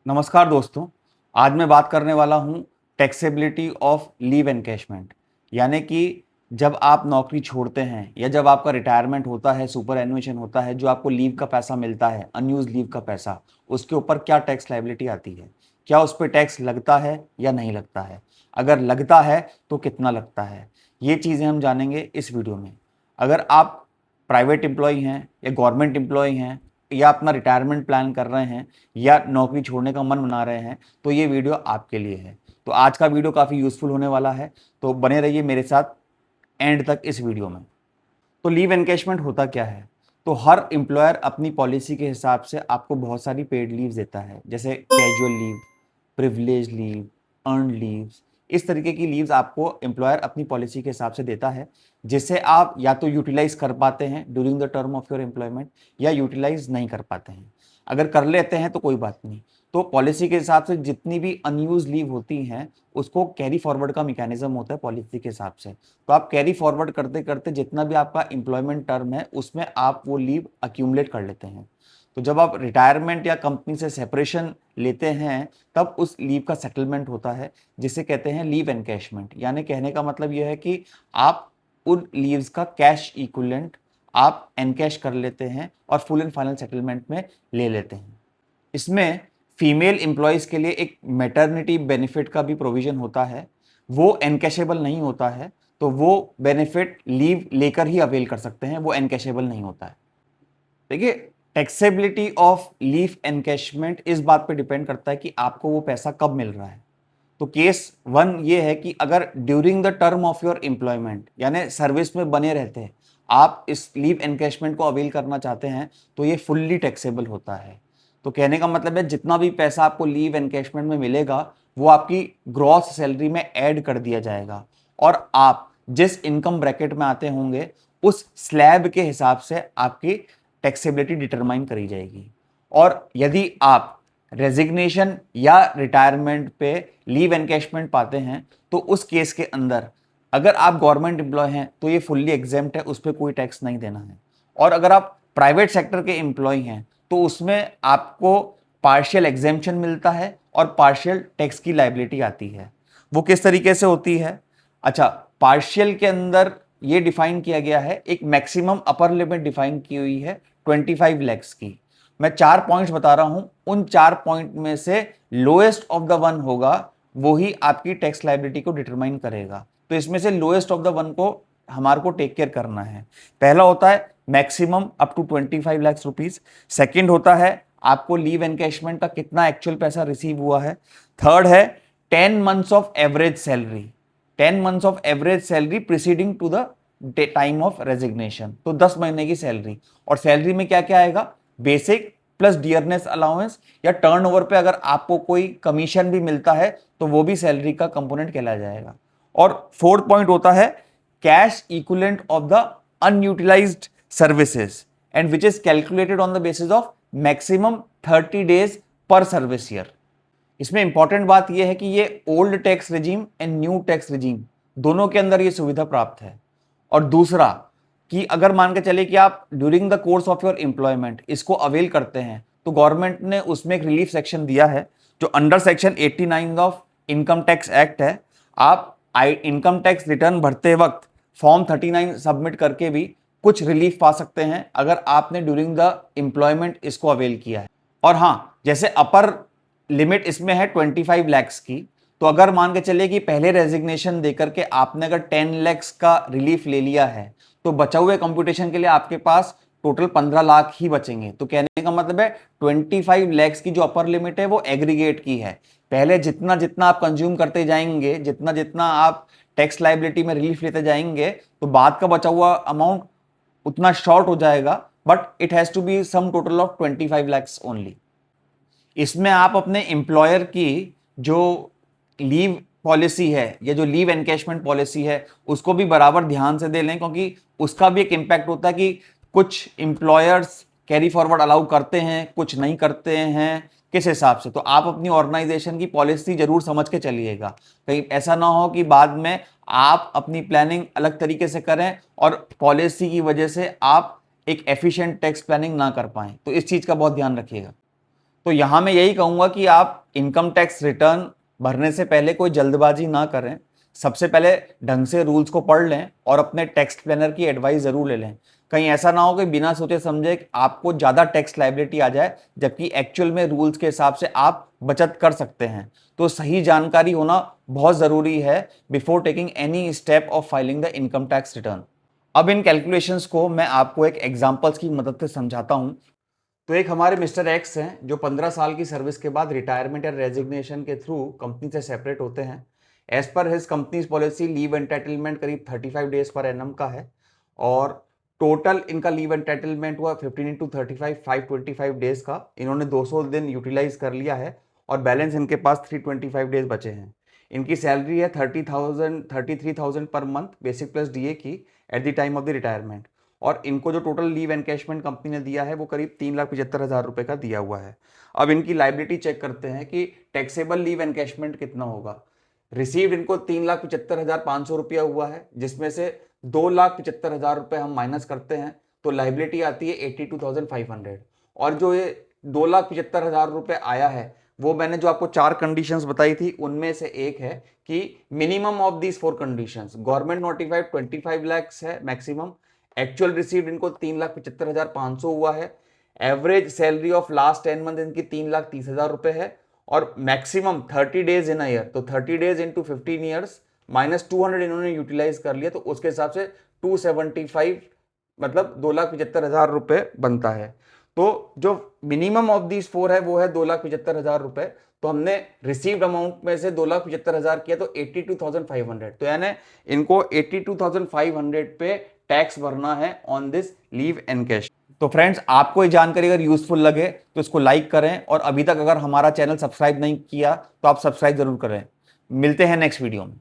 नमस्कार दोस्तों। आज मैं बात करने वाला हूँ टैक्सेबिलिटी ऑफ लीव एनकैशमेंट। यानी कि जब आप नौकरी छोड़ते हैं या जब आपका रिटायरमेंट होता है, सुपर एनुएशन होता है, जो आपको लीव का पैसा मिलता है, अनयूज लीव का पैसा, उसके ऊपर क्या टैक्स लायबिलिटी आती है, क्या उस पर टैक्स लगता है या नहीं लगता है, अगर लगता है तो कितना लगता है, ये चीज़ें हम जानेंगे इस वीडियो में। अगर आप प्राइवेट एम्प्लॉय हैं या गवर्नमेंट एम्प्लॉय हैं या अपना रिटायरमेंट प्लान कर रहे हैं या नौकरी छोड़ने का मन बना रहे हैं, तो ये वीडियो आपके लिए है। तो आज का वीडियो काफ़ी यूज़फुल होने वाला है, तो बने रहिए मेरे साथ एंड तक इस वीडियो में। तो लीव एनकैशमेंट होता क्या है? तो हर एम्प्लॉयर अपनी पॉलिसी के हिसाब से आपको बहुत सारी पेड लीव देता है, जैसे casual leave, privilege leave, earn leaves. इस तरीके की लीव्स आपको एम्प्लॉयर अपनी पॉलिसी के हिसाब से देता है, जिसे आप या तो यूटिलाइज कर पाते हैं during the term of your employment या यूटिलाइज नहीं कर पाते हैं। अगर कर लेते हैं तो कोई बात नहीं। तो पॉलिसी के हिसाब से जितनी भी अनयूज लीव होती हैं उसको कैरी फॉरवर्ड का मैकेनिज्म होता है पॉलिसी के हिसाब से। तो आप कैरी फॉरवर्ड करते करते जितना भी आपका एम्प्लॉयमेंट टर्म है उसमें आप वो लीव अक्यूमुलेट कर लेते हैं। तो जब आप रिटायरमेंट या कंपनी से सेपरेशन लेते हैं तब उस लीव का सेटलमेंट होता है, जिसे कहते हैं लीव एनकैशमेंट। यानी कहने का मतलब यह है कि आप उन लीव्स का कैश इक्विवेलेंट आप एनकैश कर लेते हैं और फुल एंड फाइनल सेटलमेंट में ले लेते हैं। इसमें फीमेल एम्प्लॉयज़ के लिए एक मैटरनिटी बेनिफिट का भी प्रोविज़न होता है, वो एनकैशेबल नहीं होता है, तो वो बेनिफिट लीव लेकर ही अवेल कर सकते हैं, वो एनकैशेबल नहीं होता है। देखिए, टैक्सेबिलिटी ऑफ लीव एनकैशमेंट इस बात पे डिपेंड करता है कि आपको वो पैसा कब मिल रहा है। तो केस वन ये है कि अगर during the term of your employment यानी सर्विस में बने रहते हैं आप इस लीव एनकैशमेंट को अवेल करना चाहते हैं, तो ये फुल्ली टैक्सेबल होता है। तो कहने का मतलब है जितना भी पैसा आपको लीव एनकैशमेंट में मिलेगा वो आपकी ग्रॉस सैलरी में ऐड कर दिया जाएगा और आप जिस इनकम ब्रैकेट में आते होंगे उस स्लैब के हिसाब से आपकी टैक्सेबिलिटी डिटरमाइन करी जाएगी। और यदि आप रेजिग्नेशन या रिटायरमेंट पे लीव एनकैशमेंट पाते हैं तो उस केस के अंदर अगर आप गवर्नमेंट एम्प्लॉय हैं तो ये फुल्ली एग्जेम्प्ट है, उस पर कोई टैक्स नहीं देना है। और अगर आप प्राइवेट सेक्टर के एम्प्लॉय हैं तो उसमें आपको पार्शियल एग्जेम्पशन मिलता है और पार्शियल टैक्स की लायबिलिटी आती है। वो किस तरीके से होती है? अच्छा, पार्शियल के अंदर ये डिफाइन किया गया है, एक मैक्सिमम अपर लिमिट डिफाइन की हुई है 25 लैक्स की। मैं 4 पॉइंट्स बता रहा हूं, उन 4 पॉइंट में से लोएस्ट ऑफ द वन होगा वो ही आपकी टैक्स लायबिलिटी को डिटरमाइन करेगा। तो इसमें से लोएस्ट ऑफ द वन को हमारे को टेक केयर करना है। पहला होता है maximum up to 25 lakh rupees. Second होता है आपको लीव एनकैशमेंट का कितना एक्चुअल पैसा रिसीव हुआ है। थर्ड है 10 months of average salary, 10 months of average salary preceding to the time of resignation, तो 10 महीने की सैलरी। और सैलरी में क्या क्या आएगा? बेसिक प्लस डियरनेस अलाउंस या टर्नओवर पे अगर आपको कोई कमीशन भी मिलता है तो वो भी सैलरी का कंपोनेंट कहला जाएगा। और फोर्थ पॉइंट होता है cash equivalent of the unutilised services and which is calculated on the basis of maximum 30 days पर सर्विस ईयर। इसमें इंपॉर्टेंट बात यह है कि ये old tax regime and new tax regime दोनों के अंदर ये सुविधा प्राप्त है। और दूसरा कि अगर मान के चले कि आप during the course of your employment इसको अवेल करते हैं तो गवर्नमेंट ने उसमें एक रिलीफ सेक्शन दिया है जो under section 89 of income tax act है। आप इनकम टैक्स रिटर्न भरते वक्त फॉर्म 39 सबमिट करके भी कुछ रिलीफ पा सकते हैं अगर आपने ड्यूरिंग द एम्प्लॉयमेंट इसको अवेल किया है। और हाँ, जैसे अपर लिमिट इसमें है 25 लैक्स की, तो अगर मान के चलिए कि पहले रेजिग्नेशन देकर के आपने अगर 10 लैक्स का रिलीफ ले लिया है तो बचा हुए कंप्यूटेशन के लिए आपके पास टोटल 15 लाख ही बचेंगे। तो कहने का मतलब है 25 लैक्स की जो अपर लिमिट है वो एग्रीगेट की है। पहले जितना जितना आप कंज्यूम करते जाएंगे, जितना जितना आप टैक्स लायबिलिटी में रिलीफ लेते जाएंगे, तो बाद का बचा हुआ अमाउंट उतना शॉर्ट हो जाएगा, but it has to be sum total of 25 lakhs only. इसमें आप अपने एम्प्लॉयर की जो लीव पॉलिसी है या जो लीव एनकैशमेंट पॉलिसी है उसको भी बराबर ध्यान से दे लें, क्योंकि उसका भी एक इम्पैक्ट होता है कि कुछ एम्प्लॉयर्स कैरी फॉरवर्ड अलाउ करते हैं, कुछ नहीं करते हैं, किस हिसाब से। तो आप अपनी ऑर्गेनाइजेशन की पॉलिसी जरूर समझ के चलिएगा, कहीं ऐसा ना हो कि बाद में आप अपनी प्लानिंग अलग तरीके से करें और पॉलिसी की वजह से आप एक एफिशिएंट टैक्स प्लानिंग ना कर पाएं। तो इस चीज़ का बहुत ध्यान रखिएगा। तो यहां मैं यही कहूंगा कि आप इनकम टैक्स रिटर्न भरने से पहले कोई जल्दबाजी ना करें। सबसे पहले ढंग से रूल्स को पढ़ लें और अपने टैक्स प्लानर की एडवाइस जरूर ले लें। कहीं ऐसा ना हो कि बिना सोचे समझे आपको ज़्यादा टैक्स लायबिलिटी आ जाए, जबकि एक्चुअल में रूल्स के हिसाब से आप बचत कर सकते हैं। तो सही जानकारी होना बहुत ज़रूरी है before taking any step of filing the income tax return. अब इन कैलकुलेशंस को मैं आपको एक एग्जांपल्स की मदद से समझाता हूं। तो एक हमारे मिस्टर एक्स हैं जो 15 साल की सर्विस के बाद रिटायरमेंट या रेजिग्नेशन के थ्रू कंपनी से सेपरेट होते हैं। As per his company's policy leave entitlement करीब 35 डेज पर एनम का है और टोटल इनका लीव एंटाइटलमेंट हुआ 15 इंटू 35 525 डेज का। इन्होंने 200 दिन यूटिलाइज कर लिया है और बैलेंस इनके पास 325 डेज बचे हैं। इनकी सैलरी है 33,000 per month basic plus DA की at the time of the retirement. और इनको जो टोटल लीव एनकैशमेंट कंपनी ने दिया है वो करीब 3,75,000 रुपए का दिया हुआ है। अब इनकी लाइबिलिटी चेक करते हैं कि टैक्सेबल लीव एनकैशमेंट कितना होगा। रिसीव्ड इनको 3,75,500 रुपया हुआ है, जिसमें से 2,75,000 रुपए हम माइनस करते हैं तो लाइबिलिटी आती है 82,500। और जो ये 2,75,000 रुपए आया है वो मैंने जो आपको 4 कंडीशंस बताई थी उनमें से एक है कि minimum of these 4 conditions. Government notified 25 lakh है मैक्सिमम, एक्चुअल रिसीव्ड इनको 3,75,500 हुआ है, average salary of last 10 month इनकी 3,30,000 रुपए है और मैक्सिमम 30 डेज इन ईयर। तो 30 डेज इंटू 15 ईयर्स माइनस 200 इन्होंने यूटिलाइज कर लिया, तो उसके हिसाब से 275 मतलब 2,75,000 रुपए बनता है। तो जो मिनिमम ऑफ दीज 4 है वो है 2,75,000 रुपए। तो हमने रिसीव्ड अमाउंट में से 2,75,000 किया तो 82,500। तो यानी इनको 82,500 पे टैक्स भरना है ऑन दिस लीव एनकैश। तो फ्रेंड्स, आपको ये जानकारी अगर यूजफुल लगे तो इसको लाइक करें और अभी तक अगर हमारा चैनल सब्सक्राइब नहीं किया तो आप सब्सक्राइब जरूर करें। मिलते हैं नेक्स्ट वीडियो में।